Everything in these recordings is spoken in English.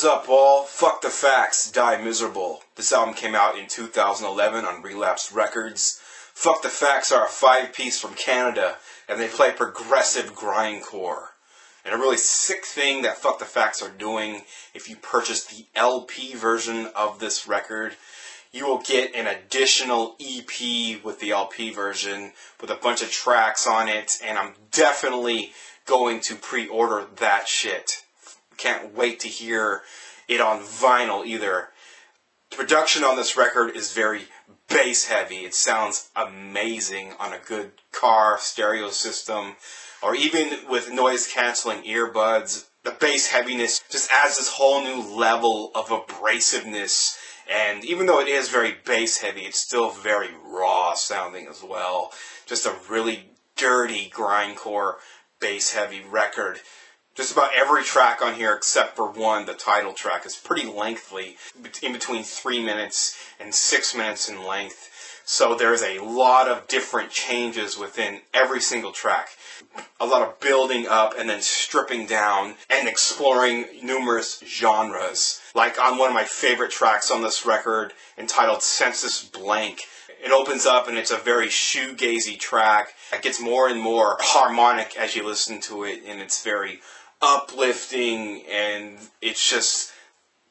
is up, all? Fuck the facts, die miserable. This album came out in 2011 on Relapse Records. Fuck the Facts are a 5-piece from Canada, and they play progressive grindcore. And a really sick thing that Fuck the Facts are doing, if you purchase the LP version of this record, you will get an additional EP with the LP version with a bunch of tracks on it, and I'm definitely going to pre-order that shit. Can't wait to hear it on vinyl either. The production on this record is very bass heavy. It sounds amazing on a good car stereo system, or even with noise cancelling earbuds. The bass heaviness just adds this whole new level of abrasiveness, and even though it is very bass heavy, it's still very raw sounding as well. Just a really dirty grindcore bass heavy record. Just about every track on here except for one, the title track, is pretty lengthy, in between 3 minutes and 6 minutes in length. So there's a lot of different changes within every single track. A lot of building up and then stripping down and exploring numerous genres. Like on one of my favorite tracks on this record, entitled Census Blank. It opens up and it's a very shoegazy track. It gets more and more harmonic as you listen to it, and it's very uplifting, and it's just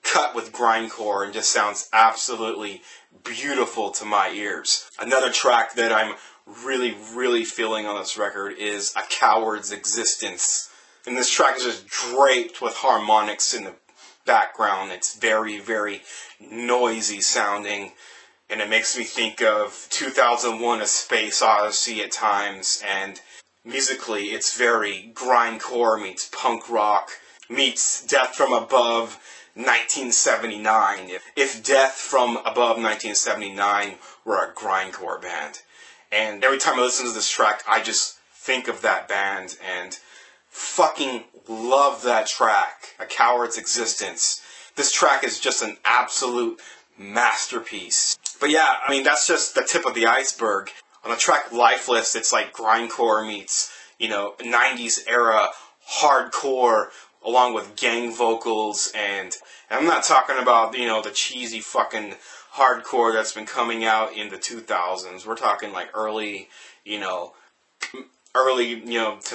cut with grindcore and just sounds absolutely beautiful to my ears. Another track that I'm really feeling on this record is A Coward's Existence. And this track is just draped with harmonics in the background. It's very noisy sounding, and it makes me think of 2001: A Space Odyssey at times, and musically, it's very grindcore meets punk rock, meets Death from Above 1979. If Death from Above 1979 were a grindcore band. And every time I listen to this track, I just think of that band and fucking love that track, A Coward's Existence. This track is just an absolute masterpiece. But yeah, I mean, that's just the tip of the iceberg. On the track Lifeless, it's like grindcore meets, 90s era hardcore, along with gang vocals, and I'm not talking about, the cheesy fucking hardcore that's been coming out in the 2000s. We're talking like early to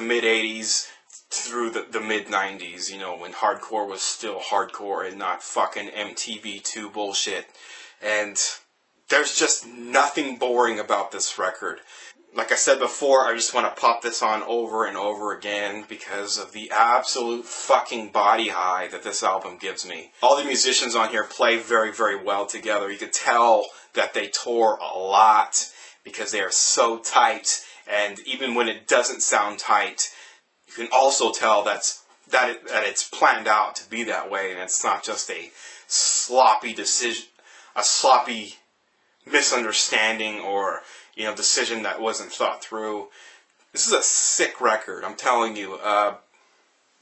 mid 80s through the mid 90s, when hardcore was still hardcore and not fucking MTV2 bullshit. And there's just nothing boring about this record. Like I said before, I just want to pop this on over and over again because of the absolute fucking body high that this album gives me. All the musicians on here play very well together. You could tell that they tour a lot because they are so tight, and even when it doesn't sound tight, you can also tell that it's planned out to be that way, and it's not just a sloppy decision, a sloppy misunderstanding or decision that wasn't thought through. This is a sick record, I'm telling you.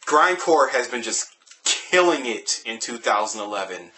Grindcore has been just killing it in 2011.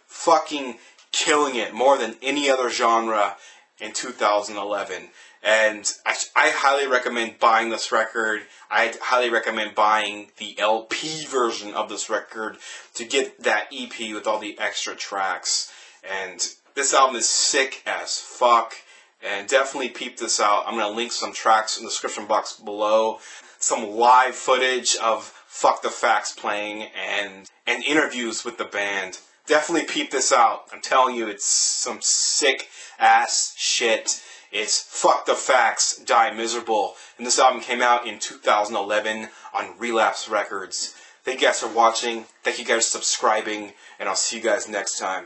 Fucking killing it more than any other genre in 2011. And I highly recommend buying this record. I highly recommend buying the LP version of this record to get that EP with all the extra tracks. And this album is sick as fuck, and definitely peep this out. I'm going to link some tracks in the description box below, some live footage of Fuck the Facts playing, and interviews with the band. Definitely peep this out. I'm telling you, it's some sick ass shit. It's Fuck the Facts, Die Miserable, and this album came out in 2011 on Relapse Records. Thank you guys for watching. Thank you guys for subscribing, and I'll see you guys next time.